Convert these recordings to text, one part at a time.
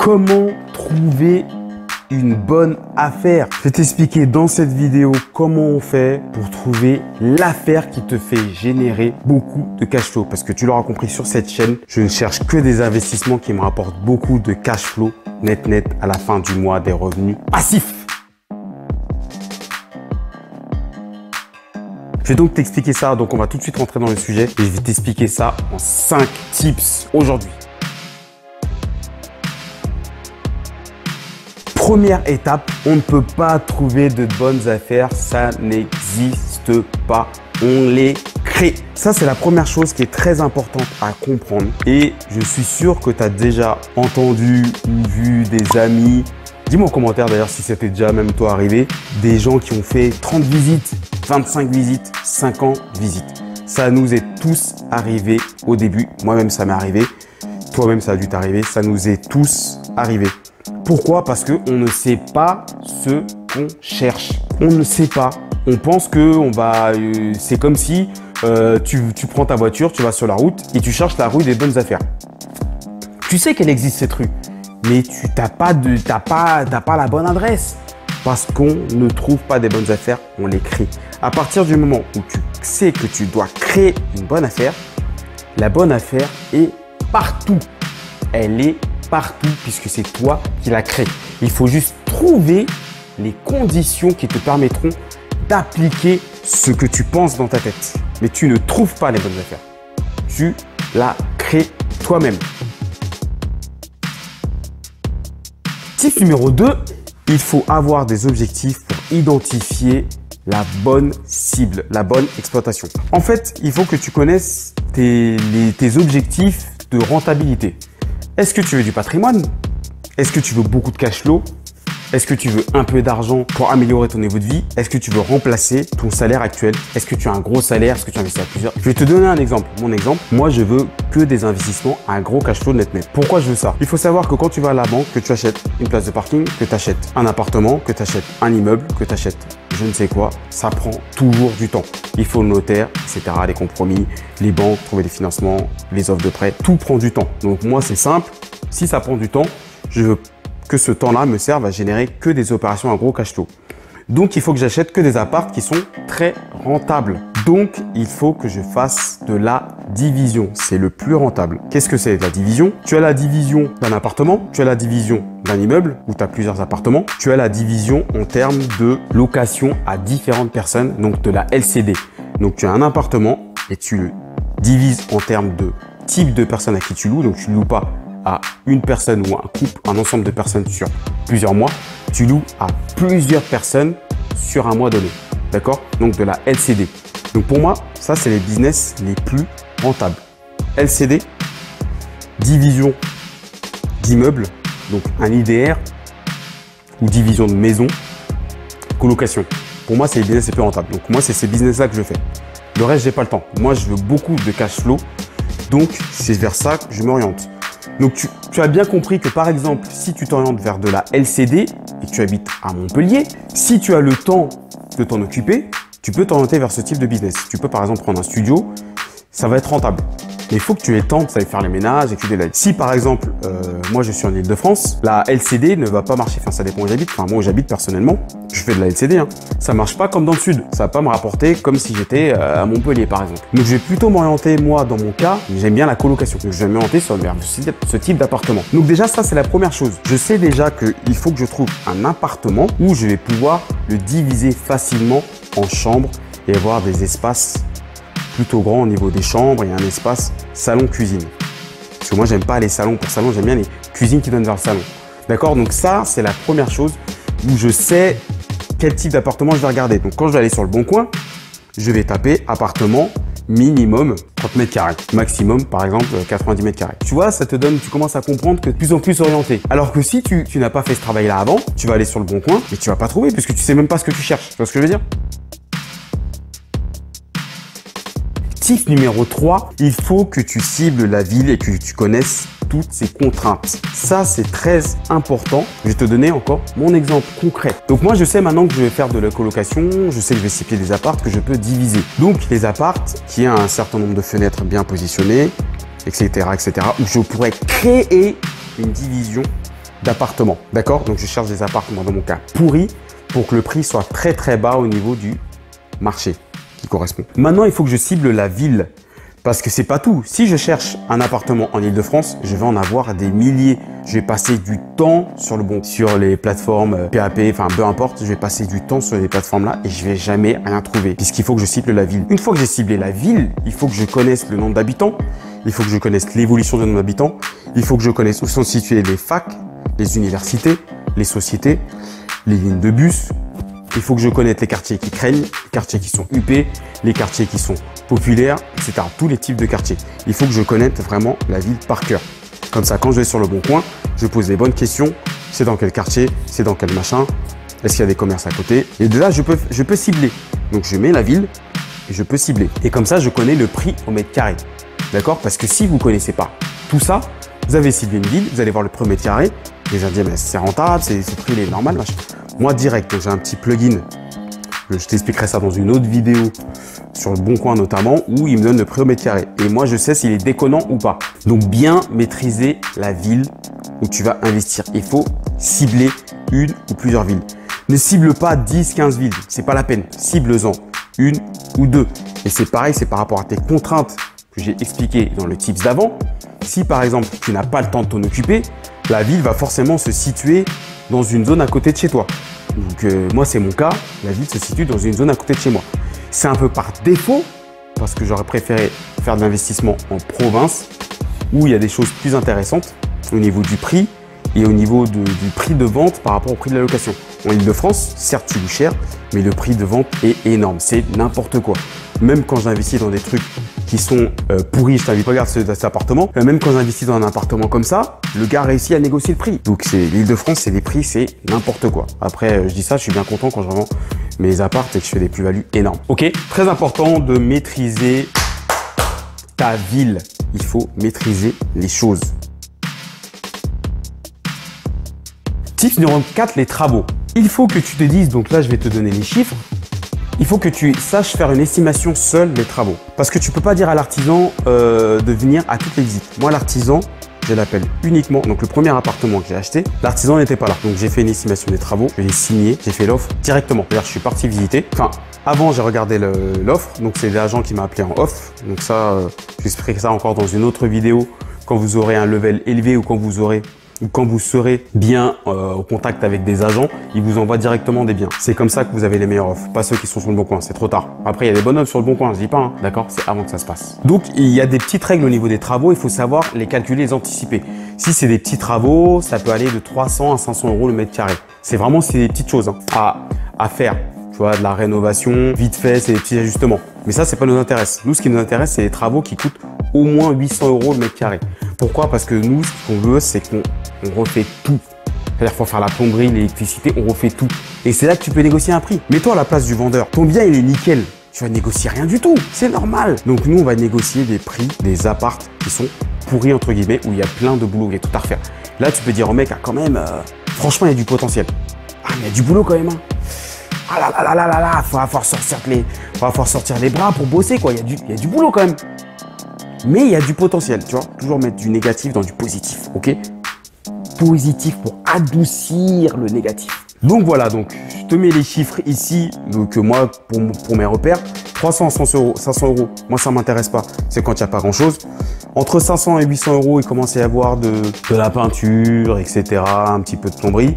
Comment trouver une bonne affaire? Je vais t'expliquer dans cette vidéo comment on fait pour trouver l'affaire qui te fait générer beaucoup de cash flow. Parce que tu l'auras compris, sur cette chaîne, je ne cherche que des investissements qui me rapportent beaucoup de cash flow net à la fin du mois, des revenus passifs. Je vais donc t'expliquer ça. Donc, on va tout de suite rentrer dans le sujet et je vais t'expliquer ça en 5 tips aujourd'hui. Première étape, on ne peut pas trouver de bonnes affaires, ça n'existe pas, on les crée. Ça, c'est la première chose qui est très importante à comprendre et je suis sûr que tu as déjà entendu ou vu des amis, dis-moi en commentaire d'ailleurs si c'était déjà même toi arrivé, des gens qui ont fait 30 visites, 25 visites, 50 visites. Ça nous est tous arrivé au début, moi-même ça m'est arrivé, toi-même ça a dû t'arriver, ça nous est tous arrivé. Pourquoi? Parce qu'on ne sait pas ce qu'on cherche. On ne sait pas. On pense que c'est comme si tu prends ta voiture, tu vas sur la route et tu cherches la rue des bonnes affaires. Tu sais qu'elle existe cette rue, mais tu n'as pas la bonne adresse. Parce qu'on ne trouve pas des bonnes affaires, on les crée. À partir du moment où tu sais que tu dois créer une bonne affaire, la bonne affaire est partout. Elle est partout puisque c'est toi qui la crée. Il faut juste trouver les conditions qui te permettront d'appliquer ce que tu penses dans ta tête. Mais tu ne trouves pas les bonnes affaires. Tu la crées toi-même. Tip numéro 2, il faut avoir des objectifs pour identifier la bonne cible, la bonne exploitation. En fait, il faut que tu connaisses tes objectifs de rentabilité. Est-ce que tu veux du patrimoine? Est-ce que tu veux beaucoup de cash flow? Est-ce que tu veux un peu d'argent pour améliorer ton niveau de vie? Est-ce que tu veux remplacer ton salaire actuel? Est-ce que tu as un gros salaire? Est-ce que tu investis à plusieurs? Je vais te donner un exemple. Mon exemple, moi, je veux que des investissements à un gros cash flow net. Pourquoi je veux ça? Il faut savoir que quand tu vas à la banque, que tu achètes une place de parking, que tu achètes un appartement, que tu achètes un immeuble, que tu achètes je ne sais quoi, ça prend toujours du temps. Il faut le notaire, etc., les compromis, les banques, trouver des financements, les offres de prêt, tout prend du temps. Donc moi, c'est simple. Si ça prend du temps, je veux que ce temps-là me serve à générer que des opérations à gros cash flow. Donc, il faut que j'achète que des apparts qui sont très rentables. Donc, il faut que je fasse de la division. C'est le plus rentable. Qu'est-ce que c'est la division? Tu as la division d'un appartement, tu as la division d'un immeuble où tu as plusieurs appartements, tu as la division en termes de location à différentes personnes, donc de la LCD. Donc, tu as un appartement et tu le divises en termes de type de personnes à qui tu loues. Donc, tu ne loues pas à une personne ou un couple, un ensemble de personnes sur plusieurs mois, tu loues à plusieurs personnes sur un mois donné. D'accord? Donc de la LCD. Donc pour moi, ça c'est les business les plus rentables. LCD, division d'immeubles, donc un IDR ou division de maison, colocation. Pour moi, c'est les business les plus rentables. Donc moi, c'est ces business-là que je fais. Le reste, j'ai pas le temps. Moi, je veux beaucoup de cash flow. Donc c'est vers ça que je m'oriente. Donc, tu as bien compris que par exemple, si tu t'orientes vers de la LCD et que tu habites à Montpellier, si tu as le temps de t'en occuper, tu peux t'orienter vers ce type de business. Tu peux par exemple prendre un studio, ça va être rentable. Mais il faut que tu aies le temps de faire les ménages et que tu délègues. Si par exemple, moi je suis en Ile-de-France, la LCD ne va pas marcher. Enfin, ça dépend où j'habite. Enfin, moi où j'habite personnellement, je fais de la LCD. Ça marche pas comme dans le sud. Ça va pas me rapporter comme si j'étais à Montpellier par exemple. Donc je vais plutôt m'orienter, moi dans mon cas, j'aime bien la colocation. Donc je vais m'orienter vers ce type d'appartement. Donc déjà ça c'est la première chose. Je sais déjà qu'il faut que je trouve un appartement où je vais pouvoir le diviser facilement en chambres et avoir des espaces plutôt grand au niveau des chambres et un espace salon-cuisine. Parce que moi, j'aime pas les salons pour salon, j'aime bien les cuisines qui donnent vers le salon. D'accord? Donc ça, c'est la première chose où je sais quel type d'appartement je vais regarder. Donc quand je vais aller sur le bon coin, je vais taper appartement minimum 30 mètres carrés. Maximum, par exemple, 90 mètres carrés. Tu vois, ça te donne, tu commences à comprendre que de plus en plus orienté. Alors que si tu n'as pas fait ce travail-là avant, tu vas aller sur le bon coin et tu vas pas trouver puisque tu sais même pas ce que tu cherches. Tu vois ce que je veux dire? Tip numéro 3, il faut que tu cibles la ville et que tu connaisses toutes ses contraintes. Ça, c'est très important. Je vais te donner encore mon exemple concret. Donc moi, je sais maintenant que je vais faire de la colocation, je sais que je vais cibler des apparts que je peux diviser. Donc les apparts qui ont un certain nombre de fenêtres bien positionnées, etc., où je pourrais créer une division d'appartements. D'accord? Donc, je cherche des appartements, dans mon cas, pourris pour que le prix soit très, très bas au niveau du marché qui correspond. Maintenant, il faut que je cible la ville parce que c'est pas tout. Si je cherche un appartement en Île-de-France, je vais en avoir des milliers. Je vais passer du temps sur les plateformes PAP, enfin peu importe, je vais passer du temps sur les plateformes là et je vais jamais rien trouver puisqu'il faut que je cible la ville. Une fois que j'ai ciblé la ville, il faut que je connaisse le nombre d'habitants, il faut que je connaisse l'évolution du nombre d'habitants, il faut que je connaisse où sont situées les facs, les universités, les sociétés, les lignes de bus. Il faut que je connaisse les quartiers qui craignent, les quartiers qui sont huppés, les quartiers qui sont populaires, etc. Tous les types de quartiers. Il faut que je connaisse vraiment la ville par cœur. Comme ça, quand je vais sur le bon coin, je pose les bonnes questions. C'est dans quel quartier? C'est dans quel machin? Est-ce qu'il y a des commerces à côté? Et de là, je peux cibler. Donc, je mets la ville et je peux cibler. Et comme ça, je connais le prix au mètre carré. D'accord? Parce que si vous ne connaissez pas tout ça, vous avez ciblé une ville, vous allez voir le prix au mètre carré. Et vous allez dire, mais c'est rentable, ce prix il est normal, machin. Moi, direct, j'ai un petit plugin. Je t'expliquerai ça dans une autre vidéo sur le Bon Coin notamment où il me donne le prix au mètre carré. Et moi, je sais s'il est déconnant ou pas. Donc, bien maîtriser la ville où tu vas investir. Il faut cibler une ou plusieurs villes. Ne cible pas 10, 15 villes. C'est pas la peine. Cible-en une ou deux. Et c'est pareil, c'est par rapport à tes contraintes que j'ai expliquées dans le tips d'avant. Si par exemple, tu n'as pas le temps de t'en occuper, la ville va forcément se situer dans une zone à côté de chez toi. Donc moi, c'est mon cas. La ville se situe dans une zone à côté de chez moi. C'est un peu par défaut parce que j'aurais préféré faire de l'investissement en province où il y a des choses plus intéressantes au niveau du prix et au niveau du prix de vente par rapport au prix de la location. En Île-de-France, certes, tu loues cher, mais le prix de vente est énorme. C'est n'importe quoi. Même quand j'investis dans des trucs qui sont pourris, je t'invite, regarde cet appartement. Même quand j'investis dans un appartement comme ça, le gars réussit à négocier le prix. Donc l'Île-de-France, c'est des prix, c'est n'importe quoi. Après, je dis ça, je suis bien content quand je revends mes apparts et que je fais des plus-values énormes. Ok, très important de maîtriser ta ville. Il faut maîtriser les choses. Tip numéro 4, les travaux. Il faut que tu te dises, donc là, je vais te donner les chiffres. Il faut que tu saches faire une estimation seule des travaux. Parce que tu peux pas dire à l'artisan de venir à toutes les visites. Moi, l'artisan, je l'appelle uniquement. Donc, le premier appartement que j'ai acheté, l'artisan n'était pas là. Donc, j'ai fait une estimation des travaux. Je l'ai signé. J'ai fait l'offre directement. C'est-à-dire, je suis parti visiter. Enfin, avant, j'ai regardé l'offre. Donc, c'est l'agent qui m'a appelé en off. Donc, ça, j'expliquerai ça encore dans une autre vidéo. Quand vous aurez un level élevé ou quand vous serez bien au contact avec des agents, ils vous envoient directement des biens. C'est comme ça que vous avez les meilleures offres, pas ceux qui sont sur le Bon Coin, c'est trop tard. Après, il y a des bonnes offres sur le Bon Coin, je dis pas, hein, d'accord? C'est avant que ça se passe. Donc, il y a des petites règles au niveau des travaux, il faut savoir les calculer, les anticiper. Si c'est des petits travaux, ça peut aller de 300 à 500 € le mètre carré. C'est vraiment des petites choses hein, à faire. Tu vois, de la rénovation, vite fait, c'est des petits ajustements. Mais ça, c'est pas nous intéresse. Nous, ce qui nous intéresse, c'est les travaux qui coûtent au moins 800 € le mètre carré. Pourquoi? Parce que nous, ce qu'on veut, c'est qu'on refait tout. C'est-à-dire qu'il faut faire la plomberie, l'électricité, on refait tout. Et c'est là que tu peux négocier un prix. Mets-toi à la place du vendeur. Ton bien, il est nickel. Tu vas négocier rien du tout. C'est normal. Donc, nous, on va négocier des prix des apparts qui sont pourris, entre guillemets, où il y a plein de boulot, il y a tout à refaire. Là, tu peux dire au mec, ah, quand même, franchement, il y a du potentiel. Ah, mais il y a du boulot quand même. Hein. Ah là là là là là, va falloir sortir les bras pour bosser, quoi. Il y a du boulot quand même. Mais il y a du potentiel, tu vois. Toujours mettre du négatif dans du positif, ok? Positif pour adoucir le négatif. Donc voilà, donc je te mets les chiffres ici. Donc moi, pour mes repères, 300 à 500 €, moi ça m'intéresse pas. C'est quand il n'y a pas grand chose. Entre 500 et 800 €, il commence à y avoir de la peinture, etc. Un petit peu de plomberie.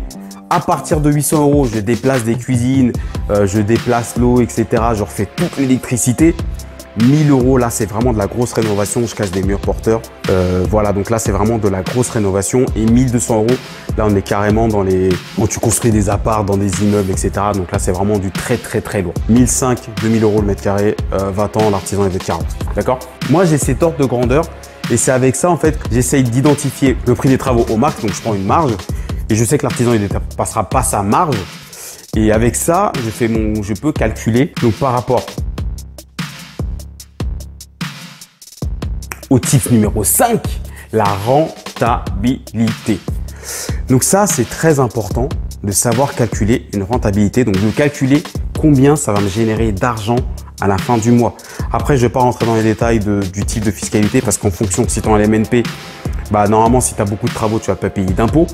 À partir de 800 €, je déplace des cuisines, je déplace l'eau, etc. Je refais toute l'électricité. 1000 €, là, c'est vraiment de la grosse rénovation. Je casse des murs porteurs. Voilà, donc là, c'est vraiment de la grosse rénovation. Et 1200 €, là, on est carrément dans les... Quand tu construis des apparts dans des immeubles, etc. Donc là, c'est vraiment du très, très, très lourd. 1500, 2000 € le mètre carré, 20 ans, l'artisan est de 40. D'accord? Moi, j'ai cet ordre de grandeur. Et c'est avec ça, en fait, que j'essaye d'identifier le prix des travaux au max. Donc, je prends une marge. Et je sais que l'artisan, il ne dépassera pas sa marge. Et avec ça, je peux calculer. Donc, par rapport au tip numéro 5, la rentabilité. Donc ça, c'est très important de savoir calculer une rentabilité. Donc, de calculer combien ça va me générer d'argent à la fin du mois. Après, je ne vais pas rentrer dans les détails du type de fiscalité parce qu'en fonction, si tu es en LMNP, bah, normalement, si tu as beaucoup de travaux, tu vas pas payer d'impôts.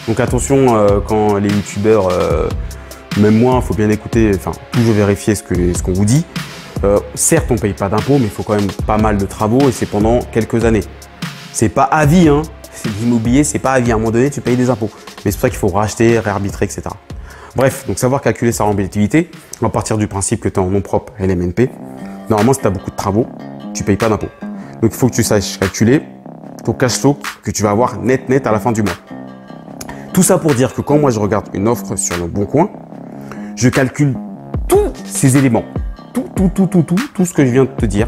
Donc attention quand les youtubeurs, même moi, il faut bien écouter, enfin toujours vérifier ce qu'on vous dit. Certes, on ne paye pas d'impôts, mais il faut quand même pas mal de travaux et c'est pendant quelques années. C'est pas à vie, hein. L'immobilier, c'est pas à vie. À un moment donné, tu payes des impôts. Mais c'est pour ça qu'il faut racheter, réarbitrer, etc. Bref, donc savoir calculer sa rentabilité, on va partir du principe que tu es en nom propre LMNP. Normalement, si tu as beaucoup de travaux, tu ne payes pas d'impôts. Donc, il faut que tu saches calculer ton cash flow que tu vas avoir net à la fin du mois. Tout ça pour dire que quand moi, je regarde une offre sur Le Bon Coin, je calcule tous ces éléments. Tout ce que je viens de te dire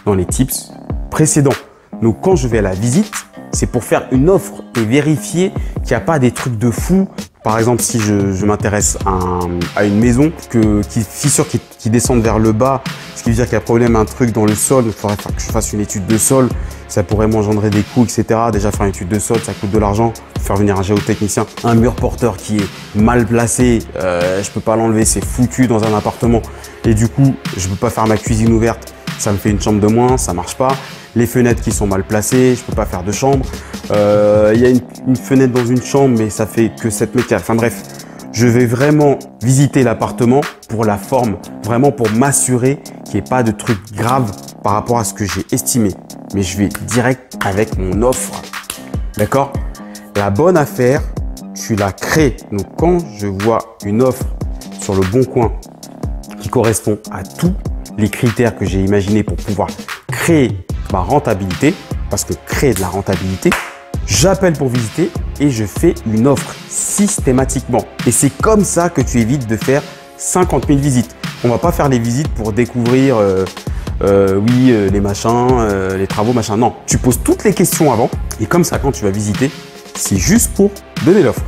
dans les tips précédents. Donc, quand je vais à la visite, c'est pour faire une offre et vérifier qu'il n'y a pas des trucs de fou. Par exemple, si je m'intéresse à une maison, fissures qui descendent vers le bas, ce qui veut dire qu'il y a problème, un truc dans le sol, il faudrait que je fasse une étude de sol, ça pourrait m'engendrer des coûts, etc. Déjà, faire une étude de sol, ça coûte de l'argent. Faire venir un géotechnicien, un mur porteur qui est mal placé, je peux pas l'enlever, c'est foutu dans un appartement. Et du coup, je peux pas faire ma cuisine ouverte, ça me fait une chambre de moins, ça marche pas. Les fenêtres qui sont mal placées, je peux pas faire de chambre. Il y a une fenêtre dans une chambre, mais ça fait que 7 mètres carrés. Enfin bref, je vais vraiment visiter l'appartement pour la forme, vraiment pour m'assurer qu'il n'y ait pas de trucs graves par rapport à ce que j'ai estimé. Mais je vais direct avec mon offre. D'accord? La bonne affaire, tu la crées. Donc quand je vois une offre sur Le Bon Coin qui correspond à tous les critères que j'ai imaginés pour pouvoir créer ma rentabilité, parce que créer de la rentabilité, j'appelle pour visiter et je fais une offre systématiquement. Et c'est comme ça que tu évites de faire 50 000 visites. On va pas faire les visites pour découvrir les machins, les travaux, machin. Non, tu poses toutes les questions avant et comme ça, quand tu vas visiter, c'est juste pour donner l'offre.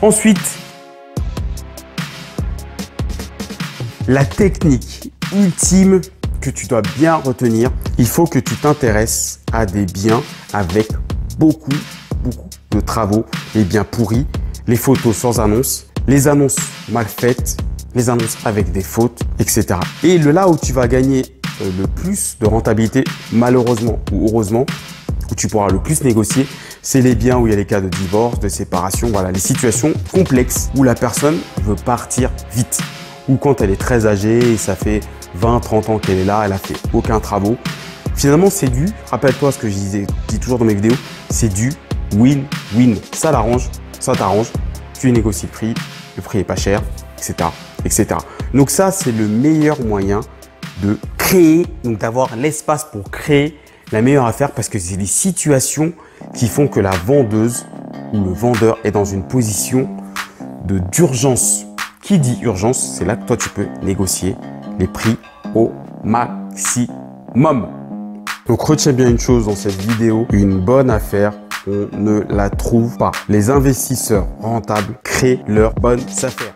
Ensuite, la technique ultime que tu dois bien retenir, il faut que tu t'intéresses à des biens avec beaucoup de travaux, les biens pourris, les photos sans annonce, les annonces mal faites, les annonces avec des fautes, etc. Et là où tu vas gagner le plus de rentabilité, malheureusement ou heureusement, où tu pourras le plus négocier, c'est les biens où il y a les cas de divorce, de séparation, voilà, les situations complexes où la personne veut partir vite. Ou quand elle est très âgée et ça fait 20-30 ans qu'elle est là, elle a fait aucun travaux. Finalement, c'est du, rappelle-toi ce que je dis toujours dans mes vidéos, c'est du win-win. Ça l'arrange, ça t'arrange, tu négocies le prix est pas cher, etc., etc. Donc ça, c'est le meilleur moyen de créer, donc d'avoir l'espace pour créer la meilleure affaire parce que c'est des situations qui font que la vendeuse ou le vendeur est dans une position d'urgence. Qui dit urgence, c'est là que toi tu peux négocier les prix au maximum. Donc retiens bien une chose dans cette vidéo, une bonne affaire, on ne la trouve pas. Les investisseurs rentables créent leurs bonnes affaires.